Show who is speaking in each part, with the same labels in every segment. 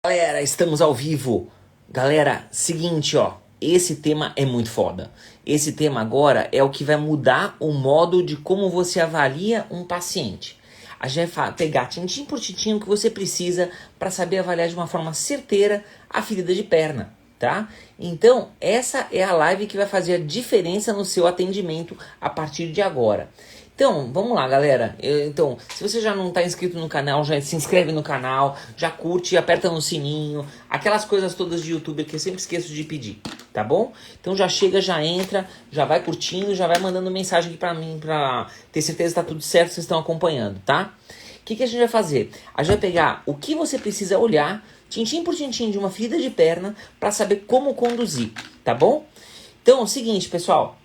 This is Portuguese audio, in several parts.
Speaker 1: Galera, estamos ao vivo. Galera, seguinte, ó, esse tema é muito foda. Esse tema agora é o que vai mudar o modo de como você avalia um paciente. A gente vai pegar tintim por tintim o que você precisa para saber avaliar de uma forma certeira a ferida de perna, tá? Então, essa é a live que vai fazer a diferença no seu atendimento a partir de agora. Então, vamos lá, galera. Então, se você já não está inscrito no canal, já se inscreve no canal, já curte, aperta no sininho, aquelas coisas todas de YouTube que eu sempre esqueço de pedir, tá bom? Então já chega, já entra, já vai curtindo, já vai mandando mensagem aqui pra mim, pra ter certeza que tá tudo certo, vocês estão acompanhando, tá? O que a gente vai fazer? A gente vai pegar o que você precisa olhar, tintim por tintim de uma ferida de perna, para saber como conduzir, tá bom? Então, é o seguinte, pessoal.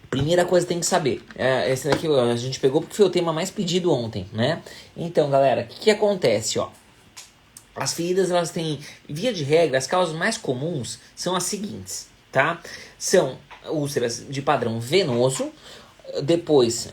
Speaker 1: Primeira coisa que tem que saber, esse daqui a gente pegou porque foi o tema mais pedido ontem, né? Então, galera, o que acontece, ó? As feridas, elas têm, via de regra, as causas mais comuns são as seguintes, tá? São úlceras de padrão venoso, depois,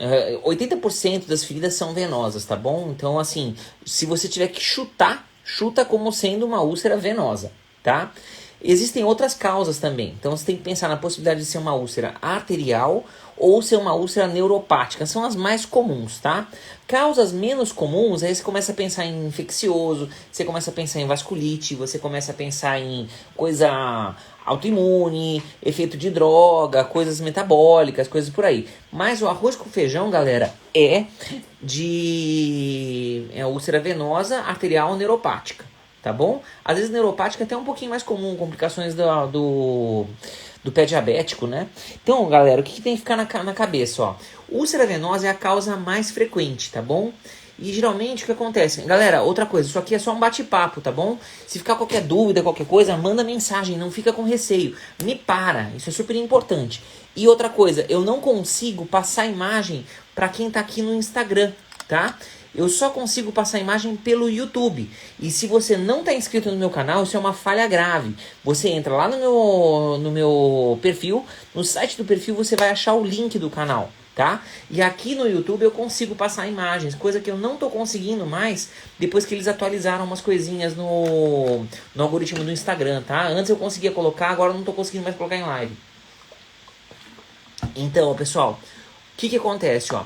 Speaker 1: 80% das feridas são venosas, tá bom? Então, assim, se você tiver que chutar, chuta como sendo uma úlcera venosa, tá? Existem outras causas também, então você tem que pensar na possibilidade de ser uma úlcera arterial ou ser uma úlcera neuropática, são as mais comuns, tá? Causas menos comuns, aí você começa a pensar em infeccioso, você começa a pensar em vasculite, você começa a pensar em coisa autoimune, efeito de droga, coisas metabólicas, coisas por aí. Mas o arroz com feijão, galera, é úlcera venosa, arterial ou neuropática. Tá bom? Às vezes neuropática é até um pouquinho mais comum, complicações do pé diabético, né? Então, galera, o que tem que ficar na cabeça, ó? Úlcera venosa é a causa mais frequente, tá bom? E geralmente o que acontece? Galera, outra coisa, isso aqui é só um bate-papo, tá bom? Se ficar qualquer dúvida, qualquer coisa, manda mensagem, não fica com receio. Me para, isso é super importante. E outra coisa, eu não consigo passar imagem para quem tá aqui no Instagram, tá? Eu só consigo passar a imagem pelo YouTube. E se você não está inscrito no meu canal, isso é uma falha grave. Você entra lá no meu perfil, no site do perfil você vai achar o link do canal, tá? E aqui no YouTube eu consigo passar imagens, coisa que eu não estou conseguindo mais depois que eles atualizaram umas coisinhas no algoritmo do Instagram, tá? Antes eu conseguia colocar, agora eu não estou conseguindo mais colocar em live. Então, pessoal, o que acontece, ó?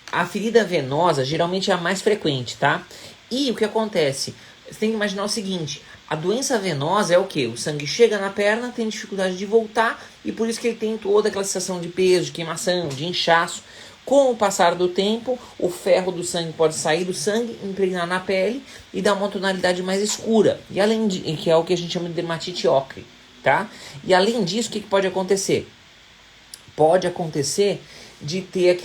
Speaker 1: A ferida venosa geralmente é a mais frequente, tá? E o que acontece? Você tem que imaginar o seguinte, a doença venosa é o quê? O sangue chega na perna, tem dificuldade de voltar e por isso que ele tem toda aquela sensação de peso, de queimação, de inchaço. Com o passar do tempo, o ferro do sangue pode sair do sangue, impregnar na pele e dar uma tonalidade mais escura. E além de, que é o que a gente chama de dermatite ocre, tá? E além disso, o que pode acontecer? Pode acontecer de ter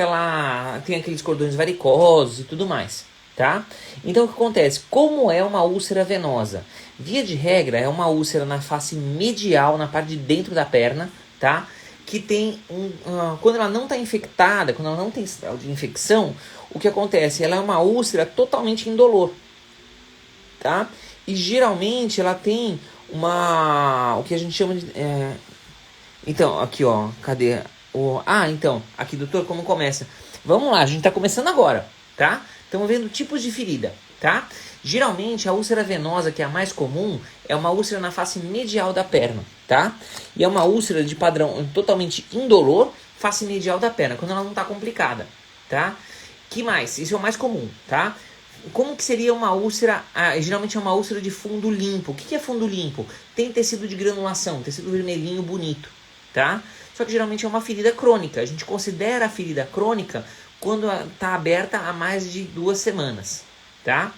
Speaker 1: tem aqueles cordões varicosos e tudo mais, tá? Então o que acontece? Como é uma úlcera venosa? Via de regra é uma úlcera na face medial, na parte de dentro da perna, tá? Que tem quando ela não está infectada, quando ela não tem sinal de infecção, o que acontece? Ela é uma úlcera totalmente indolor, tá? E geralmente ela tem o que a gente chama de então, aqui ó, cadê? Então, aqui doutor, como começa? Vamos lá, a gente tá começando agora, tá? Estamos vendo tipos de ferida, tá? Geralmente a úlcera venosa, que é a mais comum, é uma úlcera na face medial da perna, tá? E é uma úlcera de padrão totalmente indolor, face medial da perna, quando ela não tá complicada, tá? Que mais? Isso é o mais comum, tá? Como que seria uma úlcera? Geralmente é uma úlcera de fundo limpo. O que é fundo limpo? Tem tecido de granulação, tecido vermelhinho bonito, tá? Só que geralmente é uma ferida crônica. A gente considera a ferida crônica quando está aberta há mais de 2 semanas, tá?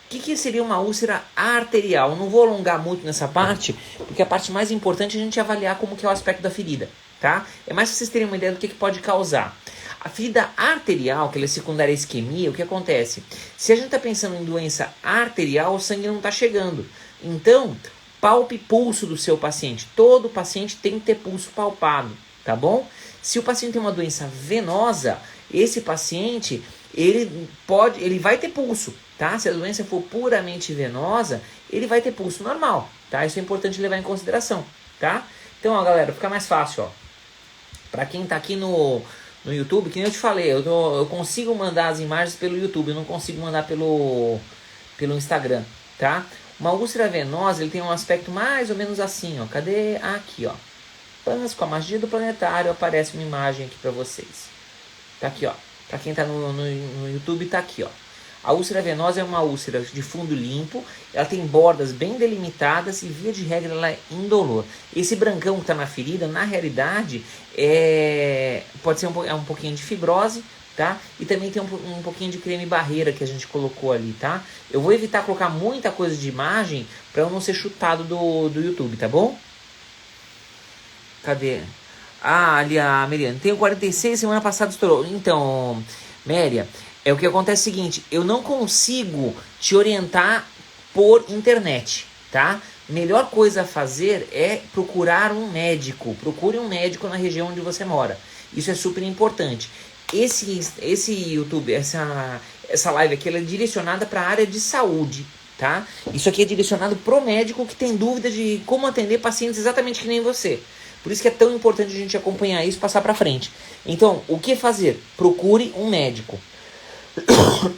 Speaker 1: O que seria uma úlcera arterial? Eu não vou alongar muito nessa parte, porque a parte mais importante é a gente avaliar como que é o aspecto da ferida, tá? É mais para vocês terem uma ideia do que pode causar. A ferida arterial, que ela é secundária à isquemia, o que acontece? Se a gente está pensando em doença arterial, o sangue não está chegando. Então, palpe pulso do seu paciente. Todo paciente tem que ter pulso palpado, tá bom? Se o paciente tem uma doença venosa, esse paciente, ele vai ter pulso, tá? Se a doença for puramente venosa, ele vai ter pulso normal, tá? Isso é importante levar em consideração, tá? Então, ó, galera, fica mais fácil, ó. Pra quem tá aqui no YouTube, que nem eu te falei, eu consigo mandar as imagens pelo YouTube, eu não consigo mandar pelo Instagram, tá? Uma úlcera venosa, ele tem um aspecto mais ou menos assim, ó. Cadê? Aqui, ó. Apenas com a magia do planetário aparece uma imagem aqui para vocês. Tá aqui, ó. Para quem tá no YouTube, tá aqui, ó. A úlcera venosa é uma úlcera de fundo limpo, ela tem bordas bem delimitadas e, via de regra, ela é indolor. Esse brancão que está na ferida, na realidade, pode ser um pouquinho de fibrose, tá? E também tem um pouquinho de creme barreira que a gente colocou ali, tá? Eu vou evitar colocar muita coisa de imagem para eu não ser chutado do YouTube, tá bom? Cadê? Ah, ali a Meriane. Tenho 46, semana passada estourou. Então, Méria, o que acontece é o seguinte, eu não consigo te orientar por internet, tá? Melhor coisa a fazer é procurar um médico. Procure um médico na região onde você mora. Isso é super importante. Esse YouTube, essa live aqui, ela é direcionada para a área de saúde, tá? Isso aqui é direcionado pro médico que tem dúvida de como atender pacientes exatamente que nem você. Por isso que é tão importante a gente acompanhar isso e passar para frente. Então, o que fazer? Procure um médico.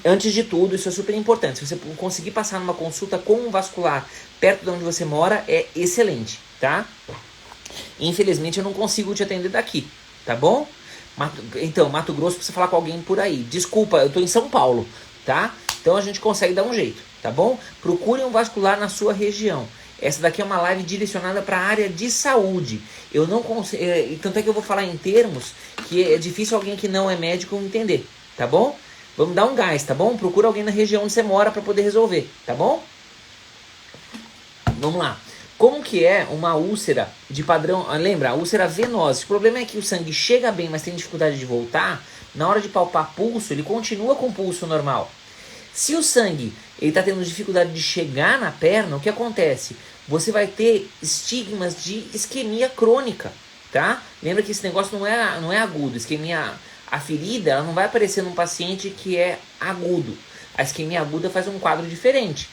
Speaker 1: Antes de tudo, isso é super importante. Se você conseguir passar numa consulta com um vascular perto de onde você mora, é excelente, tá? Infelizmente, eu não consigo te atender daqui, tá bom? Então, Mato Grosso, precisa falar com alguém por aí. Desculpa, eu tô em São Paulo, tá? Então a gente consegue dar um jeito, tá bom? Procure um vascular na sua região. Essa daqui é uma live direcionada para a área de saúde. Eu não consigo, tanto é que eu vou falar em termos que é difícil alguém que não é médico entender, tá bom? Vamos dar um gás, tá bom? Procura alguém na região onde você mora para poder resolver, tá bom? Vamos lá. Como que é uma úlcera de padrão... Lembra, a úlcera venosa. O problema é que o sangue chega bem, mas tem dificuldade de voltar. Na hora de palpar pulso, ele continua com o pulso normal. Se o sangue está tendo dificuldade de chegar na perna, o que acontece? Você vai ter estigmas de isquemia crônica, tá? Lembra que esse negócio não é agudo. Isquemia, a ferida, ela não vai aparecer num paciente que é agudo. A isquemia aguda faz um quadro diferente.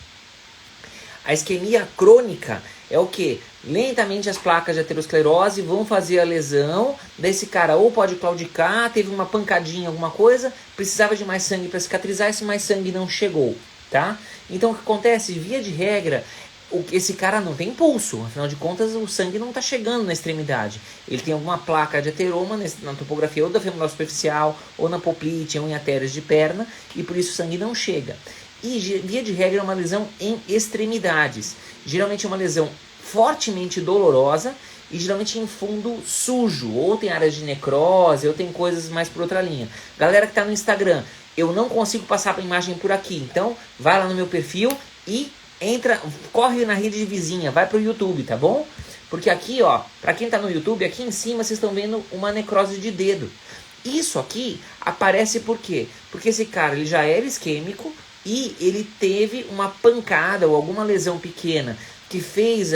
Speaker 1: A isquemia crônica é o que? Lentamente as placas de aterosclerose vão fazer a lesão, desse cara ou pode claudicar, teve uma pancadinha, alguma coisa, precisava de mais sangue para cicatrizar, esse mais sangue não chegou, tá? Então o que acontece? Via de regra, esse cara não tem pulso, afinal de contas o sangue não está chegando na extremidade. Ele tem alguma placa de ateroma na topografia ou da femoral superficial, ou na poplite, ou em artérias de perna, e por isso o sangue não chega. E via de regra é uma lesão em extremidades. Geralmente é uma lesão fortemente dolorosa e geralmente em fundo sujo. Ou tem áreas de necrose, ou tem coisas mais por outra linha. Galera que está no Instagram, eu não consigo passar a imagem por aqui. Então vai lá no meu perfil e corre na rede vizinha, vai pro YouTube, tá bom? Porque aqui, ó, para quem está no YouTube, aqui em cima vocês estão vendo uma necrose de dedo. Isso aqui aparece por quê? Porque esse cara ele já era isquêmico, e ele teve uma pancada ou alguma lesão pequena que fez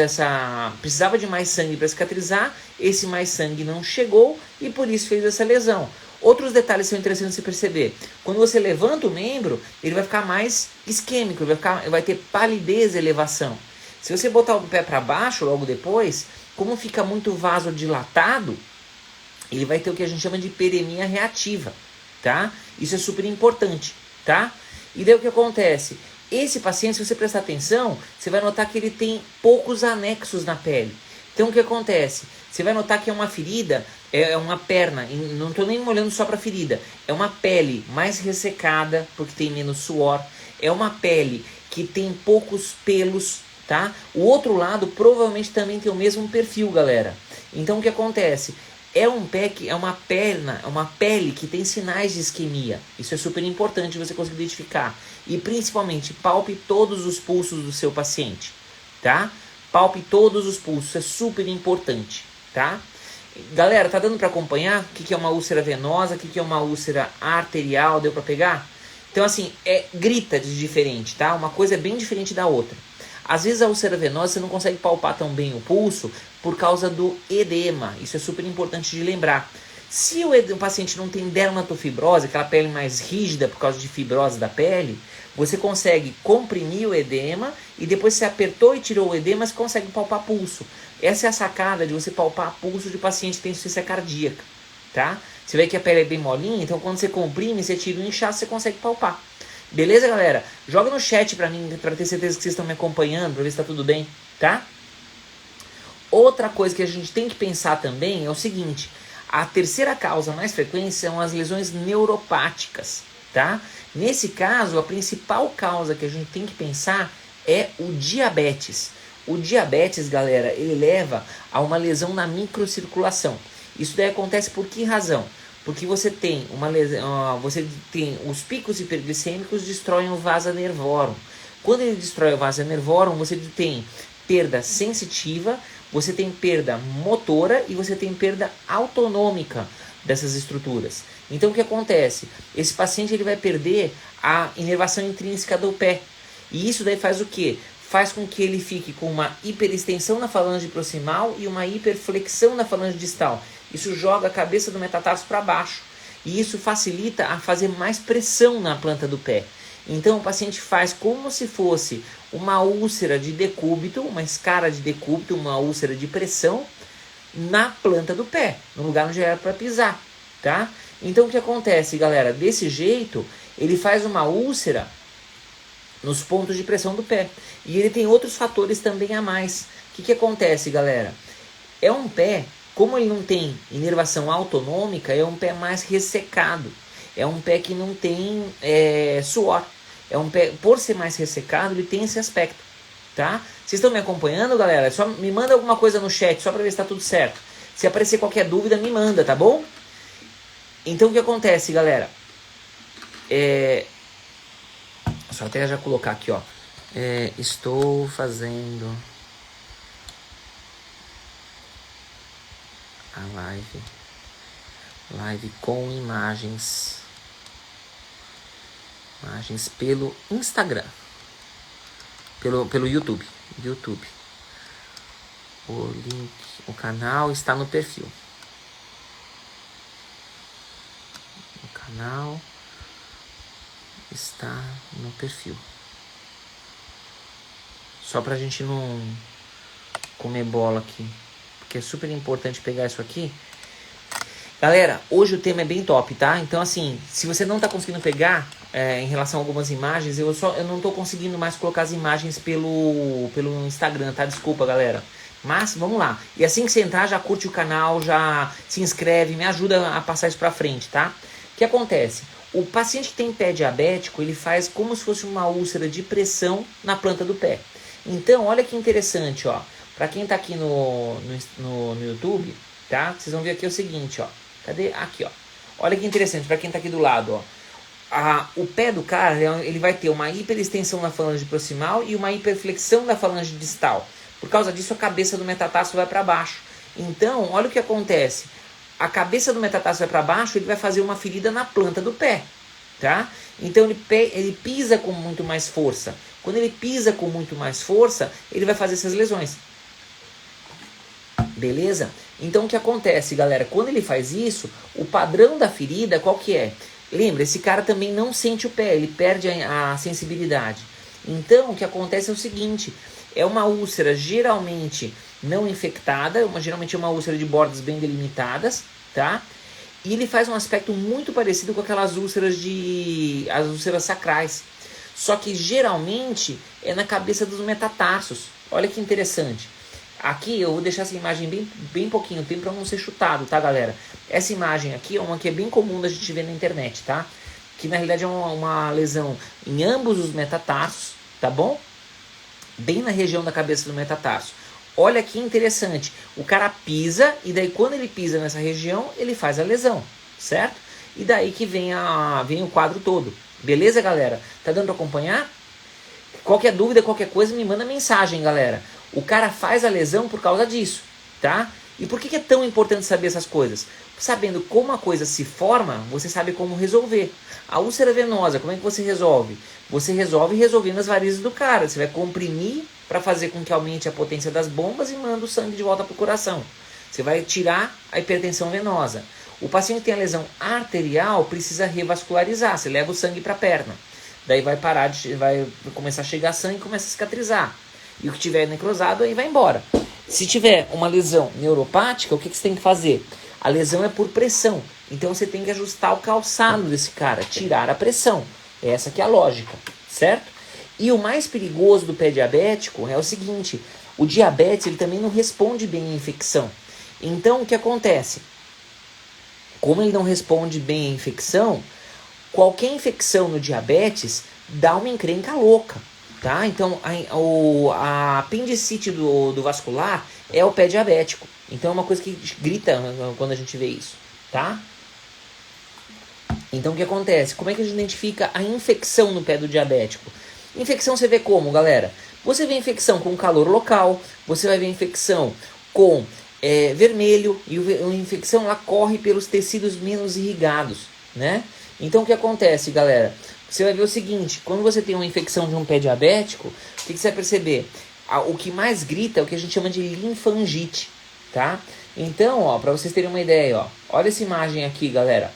Speaker 1: precisava de mais sangue para cicatrizar, esse mais sangue não chegou e por isso fez essa lesão. Outros detalhes são interessantes de se perceber. Quando você levanta o membro, ele vai ficar mais isquêmico, vai ter palidez e elevação. Se você botar o pé para baixo logo depois, como fica muito vasodilatado, ele vai ter o que a gente chama de hiperemia reativa, tá? Isso é super importante, tá? E daí o que acontece? Esse paciente, se você prestar atenção, você vai notar que ele tem poucos anexos na pele. Então o que acontece? Você vai notar que é uma ferida, é uma perna, não estou nem olhando só para a ferida, é uma pele mais ressecada, porque tem menos suor, é uma pele que tem poucos pelos, tá? O outro lado provavelmente também tem o mesmo perfil, galera. Então o que acontece? É uma pele que tem sinais de isquemia. Isso é super importante você conseguir identificar. E principalmente, palpe todos os pulsos do seu paciente, tá? Palpe todos os pulsos, é super importante, tá? Galera, tá dando para acompanhar o que é uma úlcera venosa, o que é uma úlcera arterial, deu para pegar? Então assim, grita de diferente, tá? Uma coisa é bem diferente da outra. Às vezes a úlcera venosa você não consegue palpar tão bem o pulso por causa do edema. Isso é super importante de lembrar. Se o paciente não tem dermatofibrose, aquela pele mais rígida por causa de fibrose da pele, você consegue comprimir o edema e depois você apertou e tirou o edema, você consegue palpar pulso. Essa é a sacada de você palpar pulso de paciente que tem insuficiência cardíaca, tá? Você vê que a pele é bem molinha, então quando você comprime, você tira o inchaço, você consegue palpar. Beleza, galera? Joga no chat pra mim, pra ter certeza que vocês estão me acompanhando, pra ver se tá tudo bem, tá? Outra coisa que a gente tem que pensar também é o seguinte: a terceira causa mais frequente são as lesões neuropáticas, tá? Nesse caso, a principal causa que a gente tem que pensar é o diabetes. O diabetes, galera, ele leva a uma lesão na microcirculação. Isso daí acontece por que razão? Porque você tem uma lesão, você tem os picos hiperglicêmicos destroem o vasa nervorum. Quando ele destrói o vasa nervorum, você tem perda sensitiva, você tem perda motora e você tem perda autonômica dessas estruturas. Então o que acontece? Esse paciente ele vai perder a inervação intrínseca do pé. E isso daí faz o quê? Faz com que ele fique com uma hiperextensão na falange proximal e uma hiperflexão na falange distal. Isso joga a cabeça do metatarso para baixo. E isso facilita a fazer mais pressão na planta do pé. Então o paciente faz como se fosse uma úlcera de decúbito, uma escara de decúbito, uma úlcera de pressão na planta do pé, no lugar onde era para pisar, tá? Então o que acontece, galera? Desse jeito, ele faz uma úlcera nos pontos de pressão do pé. E ele tem outros fatores também a mais. O que acontece, galera? É um pé, como ele não tem inervação autonômica, é um pé mais ressecado. É um pé que não tem suor. É um pé, por ser mais ressecado, ele tem esse aspecto, tá? Vocês estão me acompanhando, galera? Só me manda alguma coisa no chat, só para ver se está tudo certo. Se aparecer qualquer dúvida, me manda, tá bom? Então, o que acontece, galera? Só até já colocar aqui, ó. Estou fazendo a live com imagens pelo Instagram, pelo YouTube. O link, o canal está no perfil. O canal está no perfil. Só pra gente não comer bola aqui, porque é super importante pegar isso aqui. Galera, hoje o tema é bem top, tá? Então assim, se você não tá conseguindo pegar em relação a algumas imagens, eu não tô conseguindo mais colocar as imagens pelo Instagram, tá? Desculpa, galera. Mas vamos lá. E assim que você entrar, já curte o canal, já se inscreve, me ajuda a passar isso pra frente, tá? O que acontece? O paciente que tem pé diabético, ele faz como se fosse uma úlcera de pressão na planta do pé. Então, olha que interessante, ó. Pra quem tá aqui no YouTube, tá? Vocês vão ver aqui o seguinte, ó. Cadê? Aqui, ó. Olha que interessante, pra quem tá aqui do lado, ó. O pé do cara, ele vai ter uma hiperextensão na falange proximal e uma hiperflexão da falange distal. Por causa disso, a cabeça do metatarso vai para baixo. Então, olha o que acontece. A cabeça do metatarso vai para baixo, ele vai fazer uma ferida na planta do pé, tá? Então, ele pisa com muito mais força. Quando ele pisa com muito mais força, ele vai fazer essas lesões. Beleza? Então, o que acontece, galera? Quando ele faz isso, o padrão da ferida, qual que é? Lembra, esse cara também não sente o pé, ele perde a sensibilidade. Então, o que acontece é o seguinte, é uma úlcera geralmente não infectada, geralmente é uma úlcera de bordas bem delimitadas, tá? E ele faz um aspecto muito parecido com aquelas úlceras as úlceras sacrais. Só que geralmente é na cabeça dos metatarsos. Olha que interessante. Aqui eu vou deixar essa imagem bem pouquinho tempo para não ser chutado, tá, galera? Essa imagem aqui é uma que é bem comum da gente ver na internet, tá? Que na realidade é uma lesão em ambos os metatarsos, tá bom? Bem na região da cabeça do metatarso. Olha que interessante. O cara pisa e daí quando ele pisa nessa região, ele faz a lesão, certo? E daí que vem o quadro todo. Beleza, galera? Tá dando para acompanhar? Qualquer dúvida, qualquer coisa, me manda mensagem, galera. O cara faz a lesão por causa disso, tá? E por que é tão importante saber essas coisas? Sabendo como a coisa se forma, você sabe como resolver. A úlcera venosa, como é que você resolve? Você resolve resolvendo as varizes do cara. Você vai comprimir para fazer com que aumente a potência das bombas e manda o sangue de volta para o coração. Você vai tirar a hipertensão venosa. O paciente que tem a lesão arterial precisa revascularizar. Você leva o sangue para a perna. Daí vai vai começar a chegar sangue e começa a cicatrizar. E o que tiver necrosado aí vai embora. Se tiver uma lesão neuropática, o que você tem que fazer? A lesão é por pressão. Então você tem que ajustar o calçado desse cara, tirar a pressão, Essa que é a lógica, certo? E o mais perigoso do pé diabético é o seguinte, o diabetes ele também não responde bem à infecção. Então, o que acontece? Como ele não responde bem à infecção, qualquer infecção no diabetes dá uma encrenca louca, tá? Então, a apendicite do vascular é o pé diabético. Então, é uma coisa que grita quando a gente vê isso, tá? Então, o que acontece? Como é que a gente identifica a infecção no pé do diabético? Infecção você vê como, galera? Você vê infecção com calor local, você vai ver infecção com vermelho, e a infecção ela corre pelos tecidos menos irrigados, né? Então, o que acontece, galera? Você vai ver o seguinte, quando você tem uma infecção de um pé diabético, o que você vai perceber? O que mais grita é o que a gente chama de linfangite, tá? Então, ó, para vocês terem uma ideia, ó, olha essa imagem aqui, galera.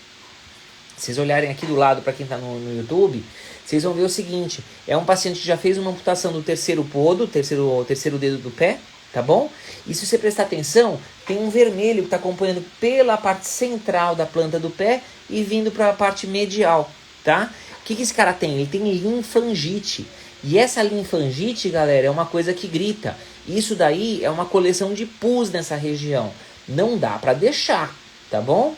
Speaker 1: Se vocês olharem aqui do lado para quem está no YouTube, vocês vão ver o seguinte, é um paciente que já fez uma amputação do terceiro podo, terceiro dedo do pé, tá bom? E se você prestar atenção, tem um vermelho que está acompanhando pela parte central da planta do pé e vindo para a parte medial, tá? O que esse cara tem? Ele tem linfangite. E essa linfangite, galera, é uma coisa que grita. Isso daí é uma coleção de pus nessa região. Não dá para deixar, tá bom?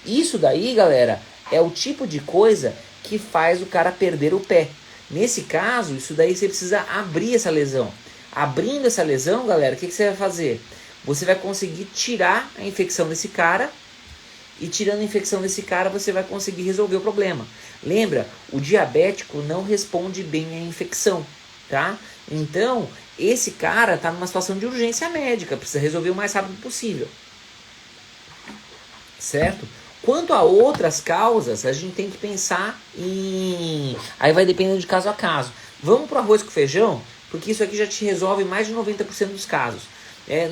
Speaker 1: Isso daí, galera, é o tipo de coisa que faz o cara perder o pé. Nesse caso, isso daí você precisa abrir essa lesão. Abrindo essa lesão, galera, o que você vai fazer? Você vai conseguir tirar a infecção desse cara, e tirando a infecção desse cara, você vai conseguir resolver o problema. Lembra, o diabético não responde bem à infecção, tá? Então, esse cara está numa situação de urgência médica, precisa resolver o mais rápido possível. Certo? Quanto a outras causas, a gente tem que pensar em... Aí vai dependendo de caso a caso. Vamos para o arroz com feijão, porque isso aqui já te resolve mais de 90% dos casos.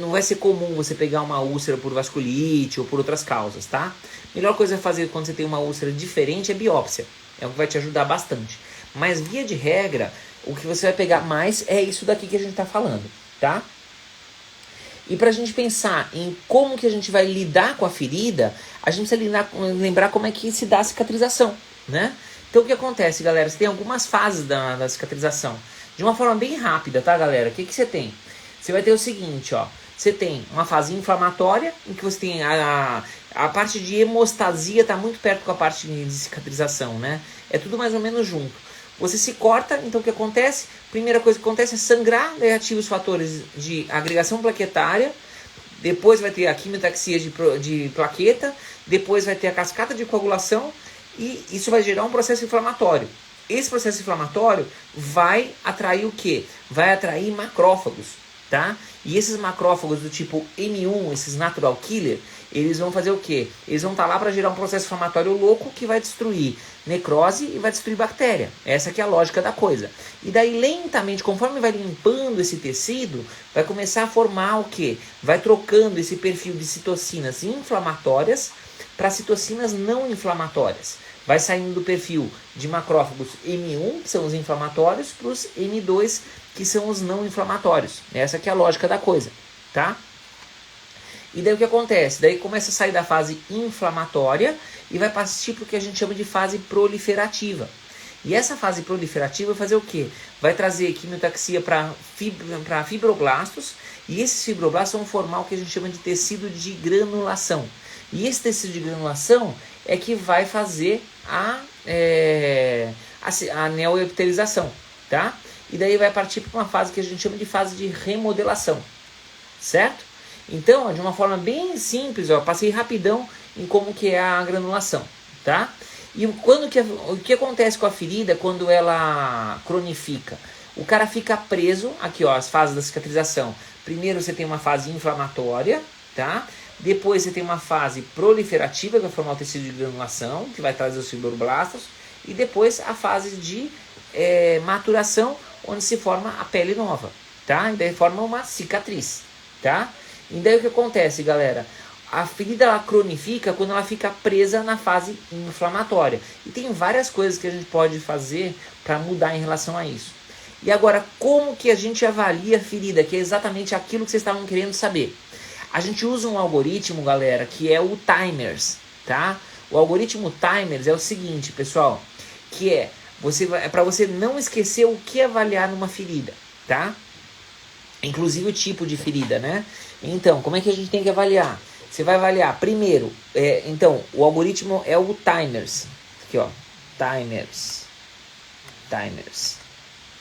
Speaker 1: Não vai ser comum você pegar uma úlcera por vasculite ou por outras causas, tá? Melhor coisa a fazer quando você tem uma úlcera diferente é biópsia. É o que vai te ajudar bastante. Mas via de regra, o que você vai pegar mais é isso daqui que a gente está falando, tá? E para a gente pensar em como que a gente vai lidar com a ferida, a gente precisa lembrar como é que se dá a cicatrização, né? Então o que acontece, galera? Você tem algumas fases da cicatrização. De uma forma bem rápida, tá, galera? O que você tem? Você vai ter o seguinte, ó. Você tem uma fase inflamatória, em que você tem a parte de hemostasia, está muito perto com a parte de cicatrização, né? É tudo mais ou menos junto. Você se corta, então o que acontece? Primeira coisa que acontece é sangrar, daí ativa os fatores de agregação plaquetária, depois vai ter a quimiotaxia de plaqueta, depois vai ter a cascata de coagulação, e isso vai gerar um processo inflamatório. Esse processo inflamatório vai atrair o quê? Vai atrair macrófagos, tá? E esses macrófagos do tipo M1, esses natural killer, eles vão fazer o quê? Eles vão estar lá para gerar um processo inflamatório louco que vai destruir necrose e vai destruir bactéria. Essa que é a lógica da coisa. E daí, lentamente, conforme vai limpando esse tecido, vai começar a formar o quê? Vai trocando esse perfil de citocinas inflamatórias para citocinas não inflamatórias. Vai saindo do perfil de macrófagos M1, que são os inflamatórios, para os M2, que são os não inflamatórios. Essa que é a lógica da coisa, tá? E daí o que acontece? Daí começa a sair da fase inflamatória e vai partir para o que a gente chama de fase proliferativa. E essa fase proliferativa vai fazer o quê? Vai trazer quimiotaxia para fibroblastos, e esses fibroblastos vão formar o que a gente chama de tecido de granulação. E esse tecido de granulação é que vai fazer a neoepitelização, tá? E daí vai partir para uma fase que a gente chama de fase de remodelação, certo? Então, de uma forma bem simples, ó, passei rapidão em como que é a granulação, tá? E o que acontece com a ferida quando ela cronifica? O cara fica preso, aqui ó, as fases da cicatrização. Primeiro você tem uma fase inflamatória, tá? Depois você tem uma fase proliferativa, que vai formar o tecido de granulação, que vai trazer os fibroblastos. E depois a fase de maturação, onde se forma a pele nova, tá? E daí forma uma cicatriz, tá? E daí o que acontece, galera? A ferida ela cronifica quando ela fica presa na fase inflamatória. E tem várias coisas que a gente pode fazer para mudar em relação a isso. E agora, como que a gente avalia a ferida? Que é exatamente aquilo que vocês estavam querendo saber. A gente usa um algoritmo, galera, que é o Timers, tá? O algoritmo Timers é o seguinte, pessoal, que é, é para você não esquecer o que avaliar numa ferida, tá? Inclusive o tipo de ferida, né? Então, como é que a gente tem que avaliar? Você vai avaliar primeiro, então, o algoritmo é o timers. Aqui, ó, timers,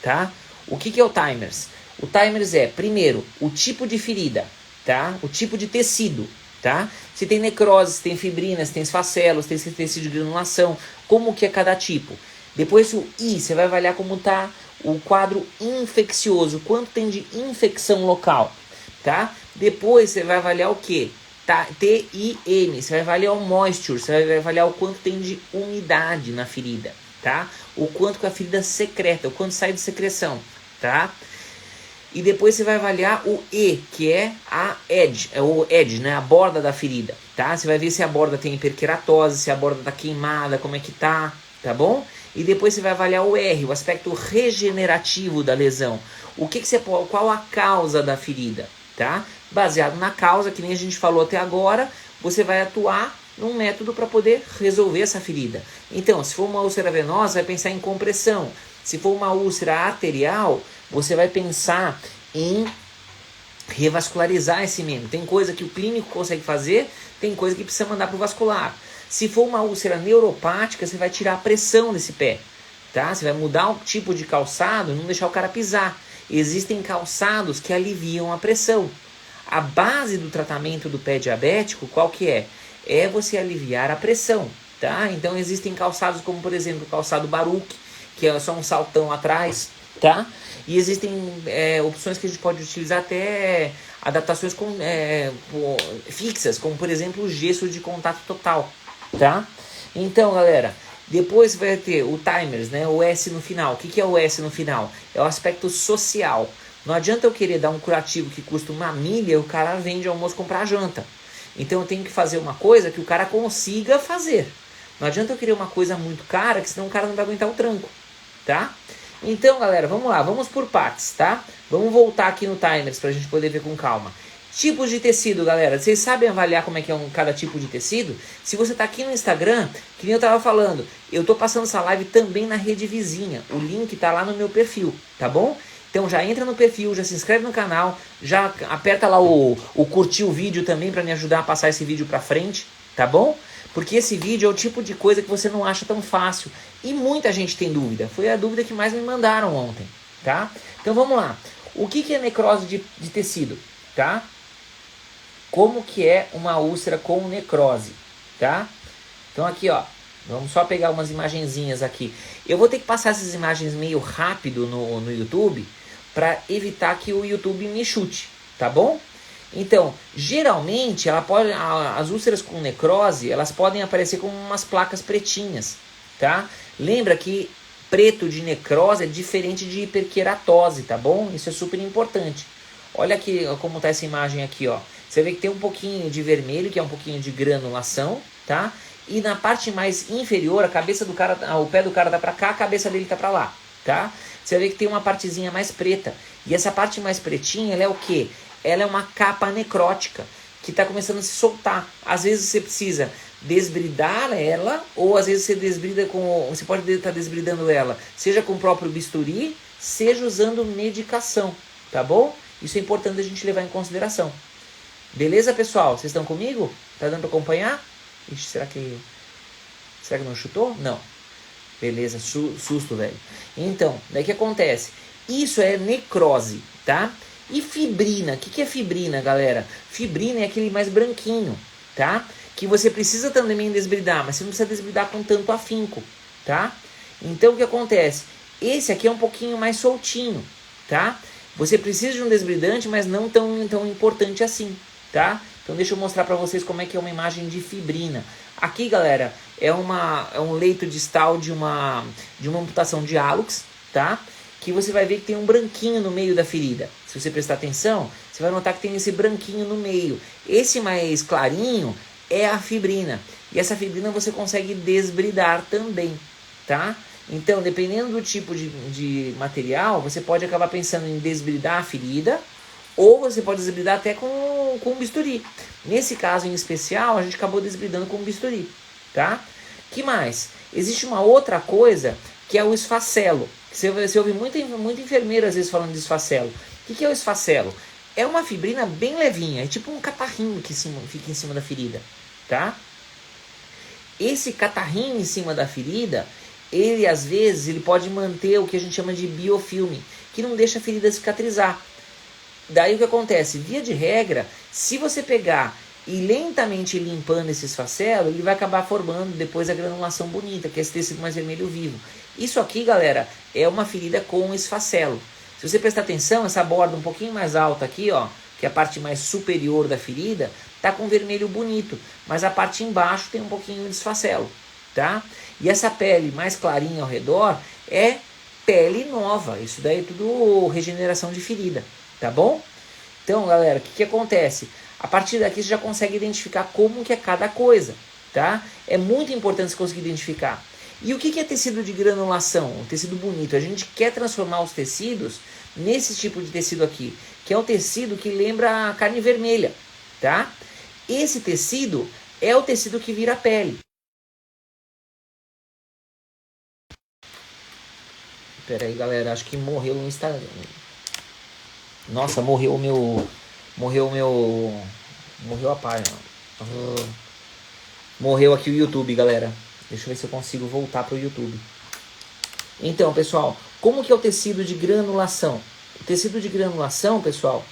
Speaker 1: tá? O que é o timers? O timers é, primeiro, o tipo de ferida, tá? O tipo de tecido, tá? Se tem necrose, se tem fibrina, se tem esfacelos, se tem tecido de granulação, como que é cada tipo. Depois o I, você vai avaliar como tá o quadro infeccioso, quanto tem de infecção local, tá? Depois você vai avaliar o que? Tá, TIM, você vai avaliar o moisture, você vai avaliar o quanto tem de umidade na ferida, tá? O quanto que a ferida secreta, o quanto sai de secreção, tá? E depois você vai avaliar o E, que é a edge, o edge, né? A borda da ferida, tá? Você vai ver se a borda tem hiperkeratose, se a borda tá queimada, como é que tá bom? E depois você vai avaliar o R, o aspecto regenerativo da lesão. O que você pode, qual a causa da ferida, tá? Baseado na causa, que nem a gente falou até agora, você vai atuar num método para poder resolver essa ferida. Então, se for uma úlcera venosa, vai pensar em compressão. Se for uma úlcera arterial, você vai pensar em revascularizar esse membro. Tem coisa que o clínico consegue fazer, tem coisa que precisa mandar para o vascular. Se for uma úlcera neuropática, você vai tirar a pressão desse pé, tá? Você vai mudar o tipo de calçado, não deixar o cara pisar. Existem calçados que aliviam a pressão. A base do tratamento do pé diabético, qual que é? É você aliviar a pressão, tá? Então existem calçados como, por exemplo, o calçado Baruch, que é só um saltão atrás, tá? E existem opções que a gente pode utilizar até adaptações fixas, como por exemplo o gesso de contato total, tá? Então, galera, depois vai ter o timers, né? O S no final. O que é o S no final? É o aspecto social. Não adianta eu querer dar um curativo que custa uma milha e o cara vende almoço comprar janta. Então eu tenho que fazer uma coisa que o cara consiga fazer. Não adianta eu querer uma coisa muito cara, que senão o cara não vai aguentar o tranco, tá? Então, galera, vamos lá, vamos por partes, tá? Vamos voltar aqui no timers pra gente poder ver com calma. Tipos de tecido, galera. Vocês sabem avaliar como é que é cada tipo de tecido? Se você tá aqui no Instagram, que nem eu tava falando, eu tô passando essa live também na rede vizinha. O link tá lá no meu perfil, tá bom? Então já entra no perfil, já se inscreve no canal, já aperta lá o curtir o vídeo também para me ajudar a passar esse vídeo para frente, tá bom? Porque esse vídeo é o tipo de coisa que você não acha tão fácil. E muita gente tem dúvida. Foi a dúvida que mais me mandaram ontem, tá? Então vamos lá. O que é necrose de tecido, tá? Como que é uma úlcera com necrose, tá? Então aqui, ó. Vamos só pegar umas imagenzinhas aqui. Eu vou ter que passar essas imagens meio rápido no YouTube para evitar que o YouTube me chute, tá bom? Então, geralmente, as úlceras com necrose, elas podem aparecer como umas placas pretinhas, tá? Lembra que preto de necrose é diferente de hiperkeratose, tá bom? Isso é super importante. Olha aqui como tá essa imagem aqui, ó. Você vê que tem um pouquinho de vermelho, que é um pouquinho de granulação, tá? E na parte mais inferior, a cabeça do cara, o pé do cara tá pra cá, a cabeça dele tá pra lá, tá? Você vê que tem uma partezinha mais preta. E essa parte mais pretinha, ela é o quê? Ela é uma capa necrótica que tá começando a se soltar. Às vezes você precisa desbridar ela, ou às vezes você pode estar desbridando ela, seja com o próprio bisturi, seja usando medicação, tá bom? Isso é importante a gente levar em consideração. Beleza, pessoal? Vocês estão comigo? Tá dando pra acompanhar? Ixi, será que não chutou? Não. Beleza, susto, velho. Então, daí que acontece? Isso é necrose, tá? E fibrina, o que é fibrina, galera? Fibrina é aquele mais branquinho, tá? Que você precisa também desbridar, mas você não precisa desbridar com tanto afinco, tá? Então, o que acontece? Esse aqui é um pouquinho mais soltinho, tá? Você precisa de um desbridante, mas não tão importante assim, tá? Então deixa eu mostrar para vocês como é que é uma imagem de fibrina. Aqui, galera, é um leito distal de uma amputação de hálux, tá? Que você vai ver que tem um branquinho no meio da ferida. Se você prestar atenção, você vai notar que tem esse branquinho no meio. Esse mais clarinho é a fibrina. E essa fibrina você consegue desbridar também, tá? Então, dependendo do tipo de material, você pode acabar pensando em desbridar a ferida, ou você pode desbridar até com um bisturi. Nesse caso em especial, a gente acabou desbridando com um bisturi, tá? Que mais? Existe uma outra coisa que é o esfacelo. Você ouve muita enfermeira às vezes falando de esfacelo. O que é o esfacelo? É uma fibrina bem levinha, é tipo um catarrinho que fica em cima da ferida, tá? Esse catarrinho em cima da ferida, ele às vezes ele pode manter o que a gente chama de biofilme, que não deixa a ferida cicatrizar. Daí o que acontece? Via de regra, se você pegar e lentamente limpando esse esfacelo, ele vai acabar formando depois a granulação bonita, que é esse tecido mais vermelho vivo. Isso aqui, galera, é uma ferida com esfacelo. Se você prestar atenção, essa borda um pouquinho mais alta aqui, ó, que é a parte mais superior da ferida, tá com vermelho bonito, mas a parte embaixo tem um pouquinho de esfacelo, tá? E essa pele mais clarinha ao redor é pele nova. Isso daí é tudo regeneração de ferida, tá bom? Então, galera, o que acontece? A partir daqui você já consegue identificar como que é cada coisa, tá? É muito importante você conseguir identificar. E o que é tecido de granulação? Um tecido bonito. A gente quer transformar os tecidos nesse tipo de tecido aqui, que é o tecido que lembra a carne vermelha, tá? Esse tecido é o tecido que vira pele. Pera aí, galera, acho que morreu no Instagram. Nossa, morreu a página. Morreu aqui o YouTube, galera. Deixa eu ver se eu consigo voltar para o YouTube. Então, pessoal, como que é o tecido de granulação? O tecido de granulação, pessoal...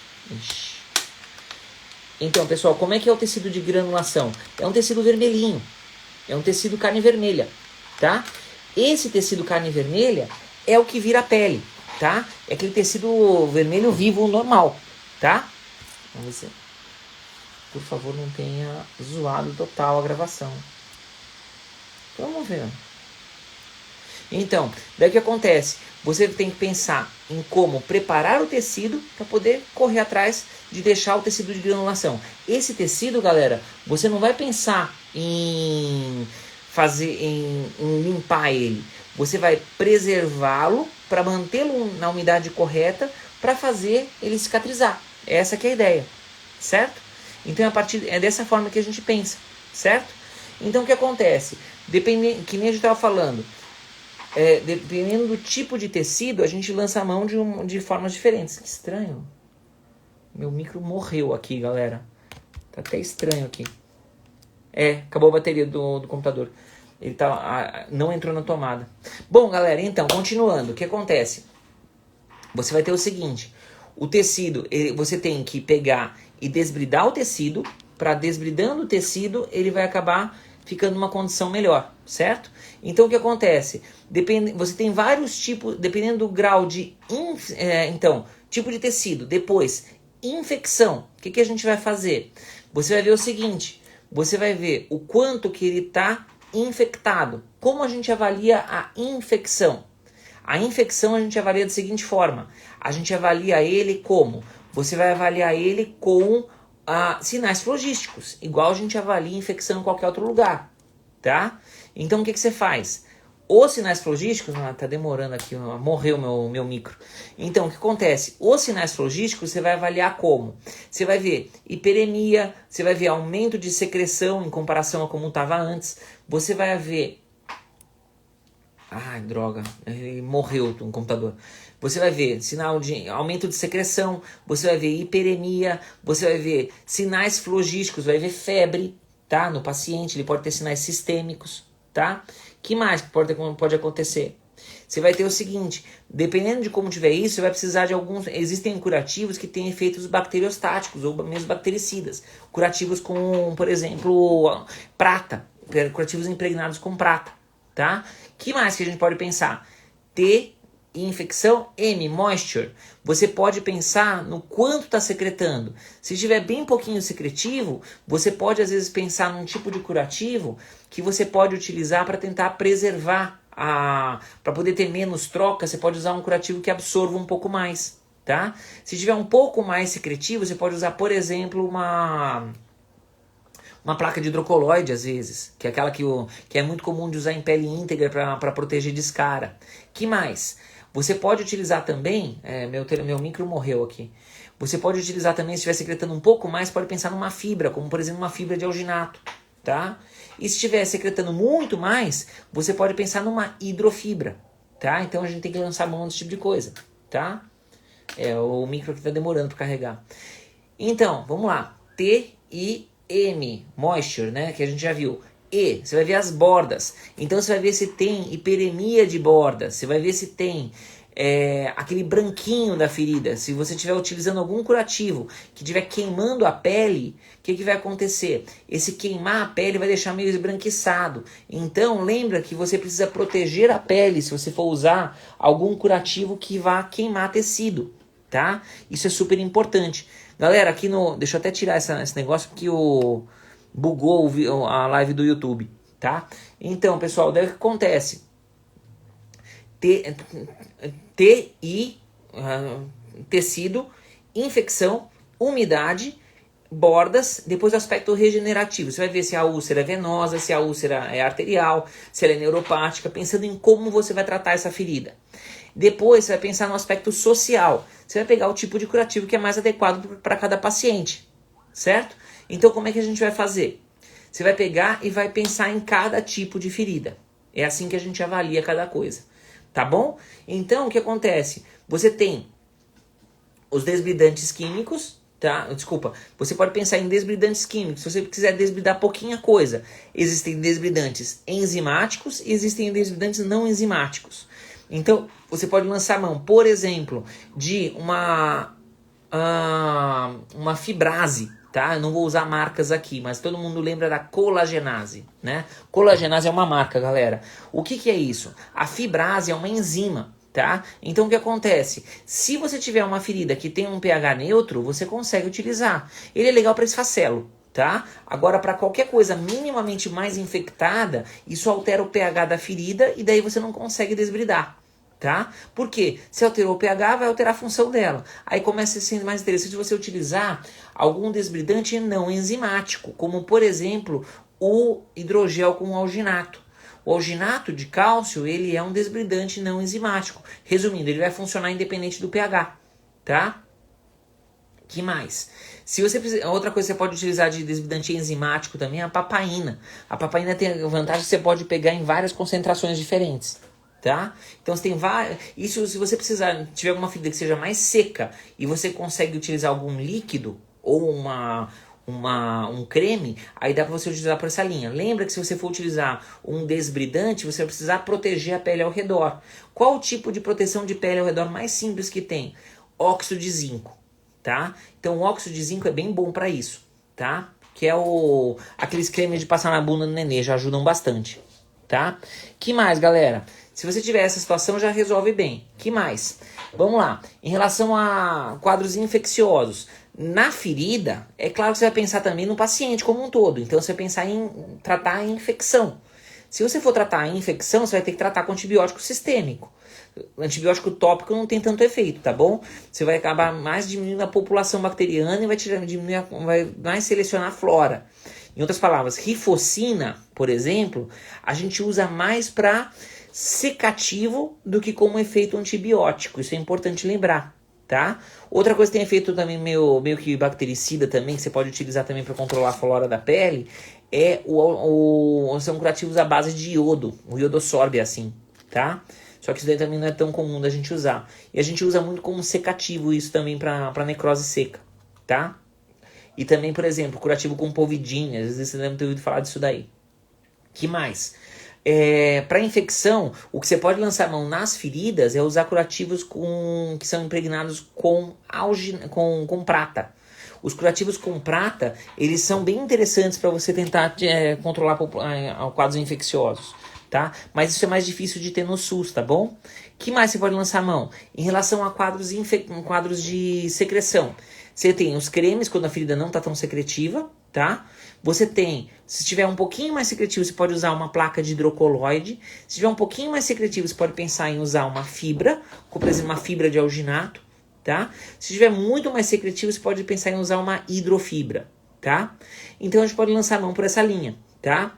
Speaker 1: Então, pessoal, como é que é o tecido de granulação? É um tecido vermelhinho. É um tecido carne vermelha, tá? Esse tecido carne vermelha é o que vira a pele, tá? É aquele tecido vermelho vivo normal, tá? Vamos ver. Por favor, não tenha zoado total a gravação. Vamos ver. Então, daí o que acontece? Você tem que pensar em como preparar o tecido para poder correr atrás de deixar o tecido de granulação. Esse tecido, galera, você não vai pensar em limpar ele. Você vai preservá-lo para mantê-lo na umidade correta para fazer ele cicatrizar. Essa que é a ideia, certo? Então é dessa forma que a gente pensa, certo? Então o que acontece? Dependendo, que nem a gente estava falando, dependendo do tipo de tecido, a gente lança a mão de formas diferentes. Que estranho. Meu micro morreu aqui, galera. Tá até estranho aqui. Acabou a bateria do computador. Ele não entrou na tomada. Bom, galera, então, continuando. O que acontece? Você vai ter o seguinte. O tecido, você tem que pegar e desbridar o tecido. Para desbridando o tecido, ele vai acabar ficando numa condição melhor, certo? Então, o que acontece? Você tem vários tipos, dependendo do grau de... tipo de tecido. Depois, infecção. O que a gente vai fazer? Você vai ver o seguinte. Você vai ver o quanto que ele está infectado. Como a gente avalia a infecção? A infecção a gente avalia da seguinte forma. A gente avalia ele como? Você vai avaliar ele com sinais flogísticos. Igual a gente avalia infecção em qualquer outro lugar. Tá? Então o que você faz? Os sinais flogísticos... tá demorando aqui. Morreu meu micro. Então o que acontece? Os sinais flogísticos você vai avaliar como? Você vai ver hiperemia. Você vai ver aumento de secreção em comparação a como estava antes. Você vai ver... Ai, droga. Morreu o computador. Você vai ver sinal de aumento de secreção. Você vai ver hiperemia. Você vai ver sinais flogísticos. Vai ver febre, tá? No paciente. Ele pode ter sinais sistêmicos, tá? Que mais pode acontecer? Você vai ter o seguinte, dependendo de como tiver isso, você vai precisar de alguns... Existem curativos que têm efeitos bacteriostáticos ou mesmo bactericidas. Curativos com, por exemplo, prata. Curativos impregnados com prata, tá? Que mais que a gente pode pensar? T, infecção, M, moisture. Você pode pensar no quanto está secretando. Se tiver bem pouquinho secretivo, você pode às vezes pensar num tipo de curativo que você pode utilizar para tentar preservar, para poder ter menos troca, você pode usar um curativo que absorva um pouco mais, tá? Se tiver um pouco mais secretivo, você pode usar, por exemplo, uma placa de hidrocoloide, às vezes, que é aquela que é muito comum de usar em pele íntegra para proteger descara. Que mais? Você pode utilizar também, meu micro morreu aqui, você pode utilizar também, se estiver secretando um pouco mais, pode pensar numa fibra, como por exemplo uma fibra de alginato, tá? E se estiver secretando muito mais, você pode pensar numa hidrofibra, tá? Então a gente tem que lançar mão desse tipo de coisa, tá? O micro aqui tá demorando para carregar. Então, vamos lá. T-I-M, moisture, né? Que a gente já viu. E, você vai ver as bordas. Então você vai ver se tem hiperemia de bordas. Você vai ver se tem aquele branquinho da ferida. Se você estiver utilizando algum curativo que estiver queimando a pele, o que vai acontecer? Esse queimar a pele vai deixar meio esbranquiçado. Então lembra que você precisa proteger a pele se você for usar algum curativo que vá queimar tecido, tá? Isso é super importante. Galera, aqui no... Deixa eu até tirar esse negócio porque bugou a live do YouTube, tá? Então, pessoal, daí o que acontece? Tecido, infecção, umidade, bordas, depois o aspecto regenerativo. Você vai ver se a úlcera é venosa, se a úlcera é arterial, se ela é neuropática, pensando em como você vai tratar essa ferida. Depois você vai pensar no aspecto social. Você vai pegar o tipo de curativo que é mais adequado para cada paciente, certo? Então como é que a gente vai fazer? Você vai pegar e vai pensar em cada tipo de ferida. É assim que a gente avalia cada coisa, tá bom? Então o que acontece? Você tem os desbridantes químicos, tá? Desculpa, você pode pensar em desbridantes químicos. Se você quiser desbridar pouquinha coisa, existem desbridantes enzimáticos e existem desbridantes não enzimáticos. Então, você pode lançar mão, por exemplo, de uma fibrase, tá? Eu não vou usar marcas aqui, mas todo mundo lembra da colagenase, né? Colagenase é uma marca, galera. O que é isso? A fibrase é uma enzima, tá? Então, o que acontece? Se você tiver uma ferida que tem um pH neutro, você consegue utilizar. Ele é legal para esfacelo, tá? Agora, para qualquer coisa minimamente mais infectada, isso altera o pH da ferida e daí você não consegue desbridar, tá? Por quê? Se alterou o pH, vai alterar a função dela. Aí começa a ser mais interessante você utilizar algum desbridante não enzimático, como, por exemplo, o hidrogel com alginato. O alginato de cálcio, ele é um desbridante não enzimático. Resumindo, ele vai funcionar independente do pH, tá? Que mais? Se você precisa, outra coisa que você pode utilizar de desbridante enzimático também é a papaina. A papaina tem a vantagem que você pode pegar em várias concentrações diferentes, tá? Então você tem várias. Isso, se você precisar, tiver alguma ferida que seja mais seca e você consegue utilizar algum líquido ou um creme, aí dá para você utilizar por essa linha. Lembra que se você for utilizar um desbridante, você vai precisar proteger a pele ao redor. Qual o tipo de proteção de pele ao redor mais simples que tem? Óxido de zinco, tá? Então o óxido de zinco é bem bom para isso, tá? Que é aqueles cremes de passar na bunda do nenê, já ajudam bastante, tá? Que mais, galera? Se você tiver essa situação, já resolve bem. Que mais? Vamos lá. Em relação a quadros infecciosos, na ferida, é claro que você vai pensar também no paciente como um todo. Então você vai pensar em tratar a infecção. Se você for tratar a infecção, você vai ter que tratar com antibiótico sistêmico. O antibiótico tópico não tem tanto efeito, tá bom? Você vai acabar mais diminuindo a população bacteriana e vai mais selecionar a flora. Em outras palavras, rifocina, por exemplo, a gente usa mais para secativo do que como efeito antibiótico. Isso é importante lembrar, tá? Outra coisa que tem efeito também meio que bactericida também, que você pode utilizar também para controlar a flora da pele, são curativos à base de iodo. O iodosorbe é assim, tá? Só que isso daí também não é tão comum da gente usar. E a gente usa muito como secativo isso também para necrose seca, tá? E também, por exemplo, curativo com polvidina. Às vezes você deve ter ouvido falar disso daí. Que mais? Para infecção, o que você pode lançar mão nas feridas é usar curativos que são impregnados com prata. Os curativos com prata, eles são bem interessantes para você tentar controlar quadros infecciosos, tá? Mas isso é mais difícil de ter no SUS, tá bom? Que mais você pode lançar mão? Em relação a quadros de secreção, você tem os cremes quando a ferida não está tão secretiva, tá? Você tem, se tiver um pouquinho mais secretivo, você pode usar uma placa de hidrocoloide. Se tiver um pouquinho mais secretivo, você pode pensar em usar uma fibra, como por exemplo uma fibra de alginato, tá? Se tiver muito mais secretivo, você pode pensar em usar uma hidrofibra, tá? Então a gente pode lançar a mão por essa linha, tá?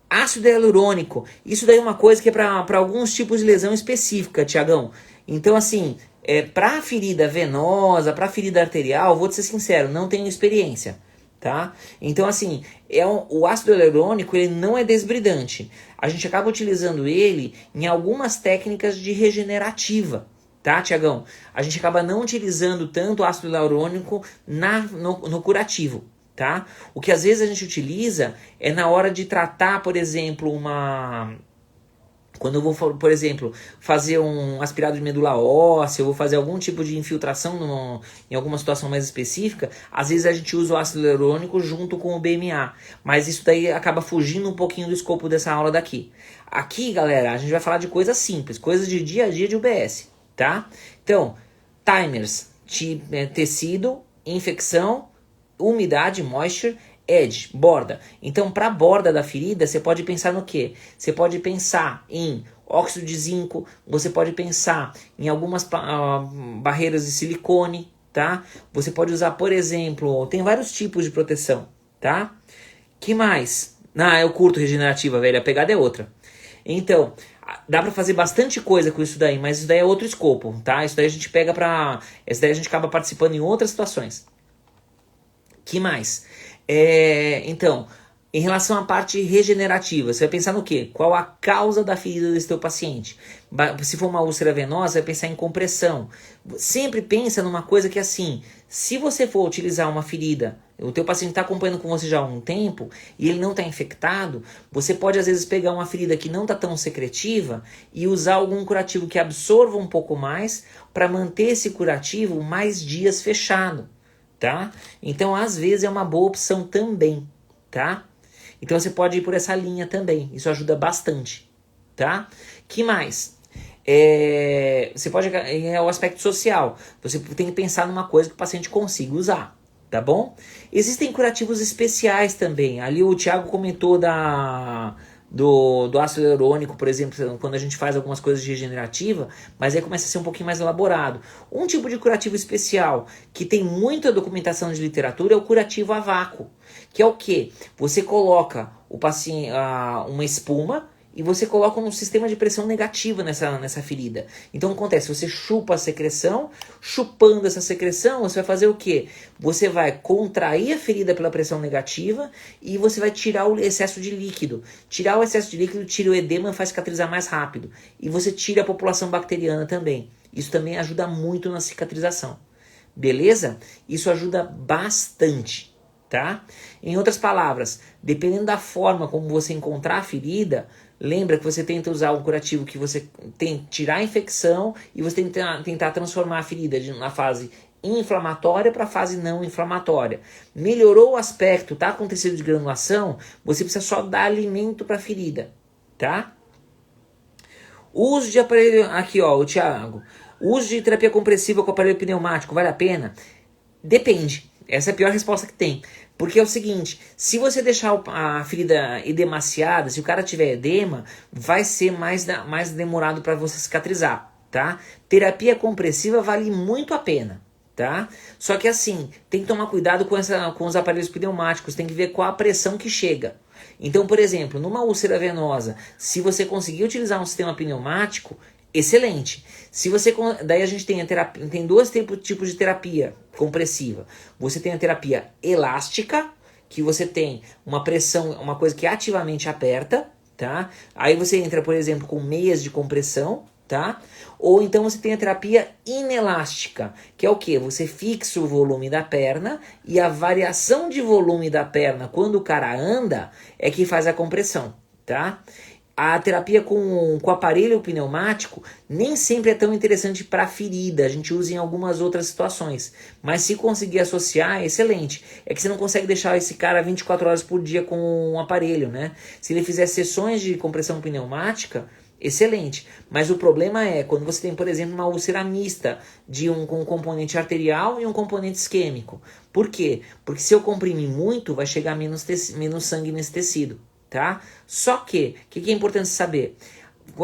Speaker 1: Ácido hialurônico, isso daí é uma coisa que é para alguns tipos de lesão específica, Tiagão. Então assim, para ferida venosa, para ferida arterial, vou te ser sincero, não tenho experiência. tá? Então, assim, o ácido hialurônico, ele não é desbridante. A gente acaba utilizando ele em algumas técnicas de regenerativa, tá, Tiagão? A gente acaba não utilizando tanto o ácido hialurônico no curativo, tá? O que às vezes a gente utiliza é na hora de tratar, por exemplo, quando eu vou, por exemplo, fazer um aspirado de medula óssea, eu vou fazer algum tipo de infiltração em alguma situação mais específica, às vezes a gente usa o ácido hialurônico junto com o BMA, mas isso daí acaba fugindo um pouquinho do escopo dessa aula daqui. Aqui, galera, a gente vai falar de coisas simples, coisas de dia a dia de UBS, tá? Então, timers, tecido, infecção, umidade, moisture, edge, borda. Então, para a borda da ferida, você pode pensar no quê? Você pode pensar em óxido de zinco, você pode pensar em algumas barreiras de silicone, tá? Você pode usar, por exemplo, tem vários tipos de proteção, tá? Que mais? Eu curto regenerativa, velho, a pegada é outra. Então, dá pra fazer bastante coisa com isso daí, mas isso daí é outro escopo, tá? Isso daí a gente pega pra... Isso daí a gente acaba participando em outras situações. Que mais? Então, em relação à parte regenerativa, você vai pensar no quê? Qual a causa da ferida desse teu paciente? Se for uma úlcera venosa, vai pensar em compressão. Sempre pensa numa coisa que é assim, se você for utilizar uma ferida, o teu paciente está acompanhando com você já há um tempo e ele não está infectado, você pode às vezes pegar uma ferida que não está tão secretiva e usar algum curativo que absorva um pouco mais para manter esse curativo mais dias fechado. Tá? Então, às vezes, é uma boa opção também, tá? Então, você pode ir por essa linha também. Isso ajuda bastante, tá? Que mais? Você pode... É o aspecto social. Você tem que pensar numa coisa que o paciente consiga usar, tá bom? Existem curativos especiais também. Ali o Thiago comentou do ácido hialurônico, por exemplo, quando a gente faz algumas coisas de regenerativa, mas aí começa a ser um pouquinho mais elaborado. Um tipo de curativo especial que tem muita documentação de literatura é o curativo a vácuo, que é o quê? Você coloca o paciente, uma espuma e você coloca um sistema de pressão negativa nessa ferida. Então o que acontece? Você chupa a secreção, chupando essa secreção, você vai fazer o quê? Você vai contrair a ferida pela pressão negativa e você vai tirar o excesso de líquido. Tirar o excesso de líquido tira o edema e faz cicatrizar mais rápido. E você tira a população bacteriana também. Isso também ajuda muito na cicatrização. Beleza? Isso ajuda bastante. Tá? Em outras palavras, dependendo da forma como você encontrar a ferida, lembra que você tenta usar um curativo que você tem tirar a infecção e você tem que tentar transformar a ferida na fase inflamatória para a fase não inflamatória. Melhorou o aspecto, tá com tecido de granulação, você precisa só dar alimento para a ferida, tá? O uso de aparelho, aqui ó, o Thiago, o uso de terapia compressiva com aparelho pneumático vale a pena? Depende. Essa é a pior resposta que tem. Porque é o seguinte, se você deixar a ferida edemaciada, se o cara tiver edema, vai ser mais demorado para você cicatrizar, tá? Terapia compressiva vale muito a pena, tá? Só que assim, tem que tomar cuidado com os aparelhos pneumáticos, tem que ver qual a pressão que chega. Então, por exemplo, numa úlcera venosa, se você conseguir utilizar um sistema pneumático, excelente. Se você, daí a gente tem dois tipos de terapia compressiva. Você tem a terapia elástica, que você tem uma pressão, uma coisa que ativamente aperta, tá? Aí você entra, por exemplo, com meias de compressão, tá? Ou então você tem a terapia inelástica, que é o que? Você fixa o volume da perna e a variação de volume da perna quando o cara anda é que faz a compressão, tá? A terapia com aparelho pneumático nem sempre é tão interessante para ferida, a gente usa em algumas outras situações. Mas se conseguir associar, é excelente. É que você não consegue deixar esse cara 24 horas por dia com um aparelho, né? Se ele fizer sessões de compressão pneumática, excelente. Mas o problema é quando você tem, por exemplo, uma úlcera mista com um componente arterial e um componente isquêmico. Por quê? Porque se eu comprimir muito, vai chegar menos sangue nesse tecido. Tá? Só que, o que é importante saber?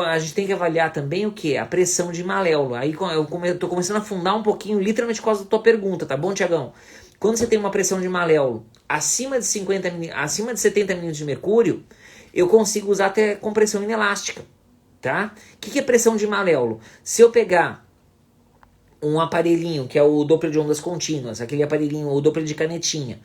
Speaker 1: A gente tem que avaliar também o que? A pressão de maléolo. Aí eu tô começando a afundar um pouquinho, literalmente por causa da tua pergunta, tá bom, Tiagão? Quando você tem uma pressão de maléolo acima de 70 milímetros de mercúrio, eu consigo usar até compressão inelástica, tá? O que é pressão de maléolo? Se eu pegar um aparelhinho, que é o Doppler de ondas contínuas, aquele aparelhinho, o Doppler de canetinha,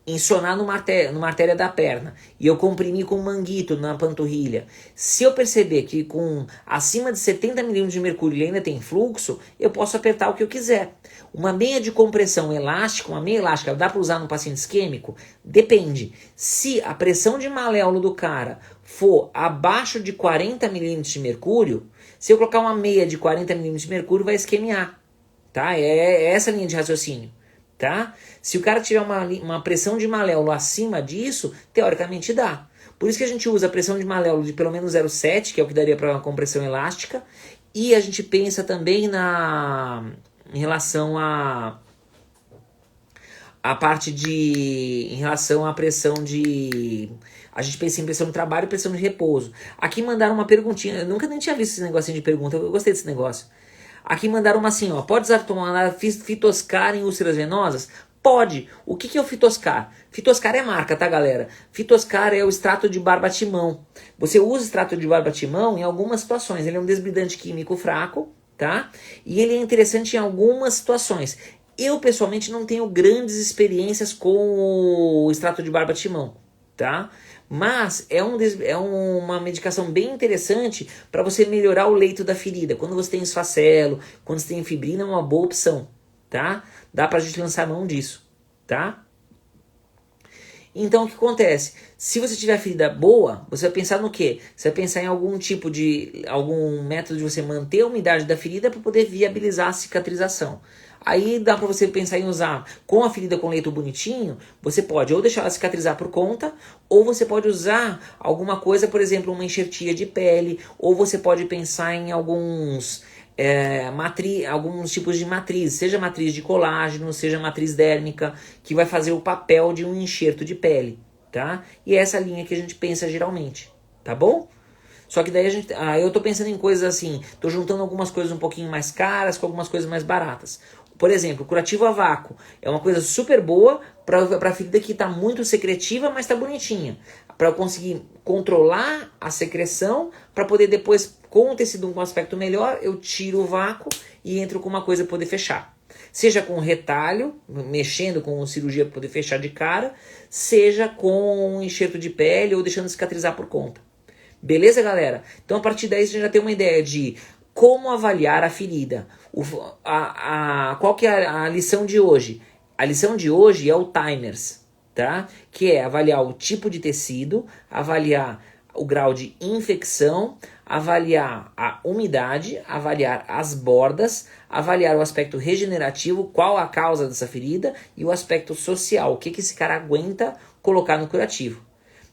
Speaker 1: insonar numa artéria da perna e eu comprimir com manguito na panturrilha, se eu perceber que com acima de 70 milímetros de mercúrio ele ainda tem fluxo, eu posso apertar o que eu quiser. Uma meia de compressão elástica, uma meia elástica, dá para usar no paciente isquêmico? Depende. Se a pressão de maléolo do cara for abaixo de 40 milímetros de mercúrio, se eu colocar uma meia de 40 milímetros de mercúrio, vai isquemiar. Tá? É essa a linha de raciocínio. Tá? Se o cara tiver uma pressão de maléolo acima disso, teoricamente dá. Por isso que a gente usa a pressão de maléolo de pelo menos 0,7, que é o que daria para uma compressão elástica, e a gente pensa também em relação a parte em relação à pressão de... A gente pensa em pressão de trabalho e pressão de repouso. Aqui mandaram uma perguntinha, eu nunca nem tinha visto esse negocinho de pergunta, eu gostei desse negócio. Aqui mandaram uma assim, ó, pode usar Fitoscar em úlceras venosas? Pode. O que é o Fitoscar? Fitoscar é marca, tá, galera? Fitoscar é o extrato de barbatimão. Você usa extrato de barbatimão em algumas situações. Ele é um desbridante químico fraco, tá? E ele é interessante em algumas situações. Eu, pessoalmente, não tenho grandes experiências com o extrato de barbatimão, tá? Mas é uma medicação bem interessante para você melhorar o leito da ferida. Quando você tem esfacelo, quando você tem fibrina, é uma boa opção, tá? Dá pra gente lançar mão disso, tá? Então o que acontece? Se você tiver ferida boa, você vai pensar no quê? Você vai pensar em algum método de você manter a umidade da ferida para poder viabilizar a cicatrização. Aí dá para você pensar em usar com a ferida com leito bonitinho, você pode ou deixar ela cicatrizar por conta, ou você pode usar alguma coisa, por exemplo, uma enxertia de pele, ou você pode pensar em alguns tipos de matriz, seja matriz de colágeno, seja matriz dérmica, que vai fazer o papel de um enxerto de pele, tá? E é essa linha que a gente pensa geralmente, tá bom? Só que daí eu tô pensando em coisas assim, tô juntando algumas coisas um pouquinho mais caras com algumas coisas mais baratas. Por exemplo, curativo a vácuo é uma coisa super boa para ferida que está muito secretiva, mas está bonitinha. Para eu conseguir controlar a secreção, para poder depois, com o tecido com um aspecto melhor, eu tiro o vácuo e entro com uma coisa para poder fechar. Seja com retalho, mexendo com cirurgia para poder fechar de cara, seja com um enxerto de pele ou deixando cicatrizar por conta. Beleza, galera? Então, a partir daí, você já tem uma ideia de como avaliar a ferida. Qual que é a lição de hoje? A lição de hoje é o timers, tá? Que é avaliar o tipo de tecido, avaliar o grau de infecção, avaliar a umidade, avaliar as bordas, avaliar o aspecto regenerativo, qual a causa dessa ferida, e o aspecto social, o que esse cara aguenta colocar no curativo.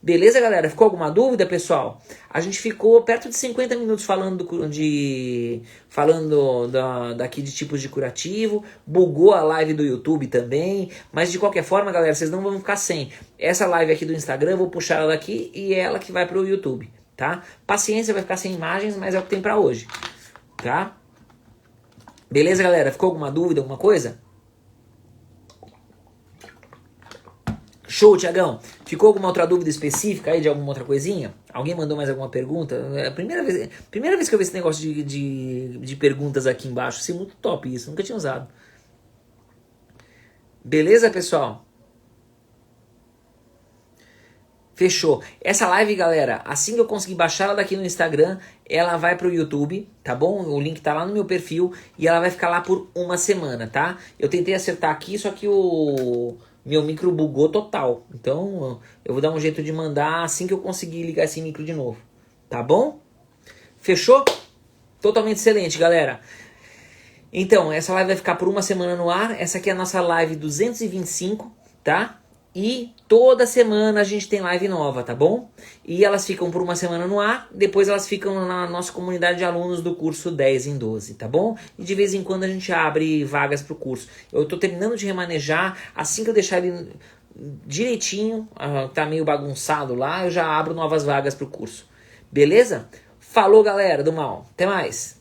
Speaker 1: Beleza, galera? Ficou alguma dúvida, pessoal? A gente ficou perto de 50 minutos falando daqui de tipos de curativo, bugou a live do YouTube também, mas de qualquer forma, galera, vocês não vão ficar sem. Essa live aqui do Instagram, eu vou puxar ela daqui e é ela que vai pro YouTube, tá? Paciência, vai ficar sem imagens, mas é o que tem pra hoje, tá? Beleza, galera? Ficou alguma dúvida, alguma coisa? Show, Tiagão. Ficou alguma outra dúvida específica aí de alguma outra coisinha? Alguém mandou mais alguma pergunta? É a primeira vez que eu vi esse negócio de perguntas aqui embaixo. Assim, muito top isso. Nunca tinha usado. Beleza, pessoal? Fechou. Essa live, galera, assim que eu conseguir baixar ela daqui no Instagram, ela vai pro YouTube, tá bom? O link tá lá no meu perfil e ela vai ficar lá por uma semana, tá? Eu tentei acertar aqui, só que o meu micro bugou total. Então, eu vou dar um jeito de mandar assim que eu conseguir ligar esse micro de novo. Tá bom? Fechou? Totalmente excelente, galera. Então, essa live vai ficar por uma semana no ar. Essa aqui é a nossa live 225, tá? E toda semana a gente tem live nova, tá bom? E elas ficam por uma semana no ar, depois elas ficam na nossa comunidade de alunos do curso 10 em 12, tá bom? E de vez em quando a gente abre vagas pro curso. Eu tô terminando de remanejar, assim que eu deixar ele direitinho, tá meio bagunçado lá, eu já abro novas vagas pro curso. Beleza? Falou, galera do mal. Até mais!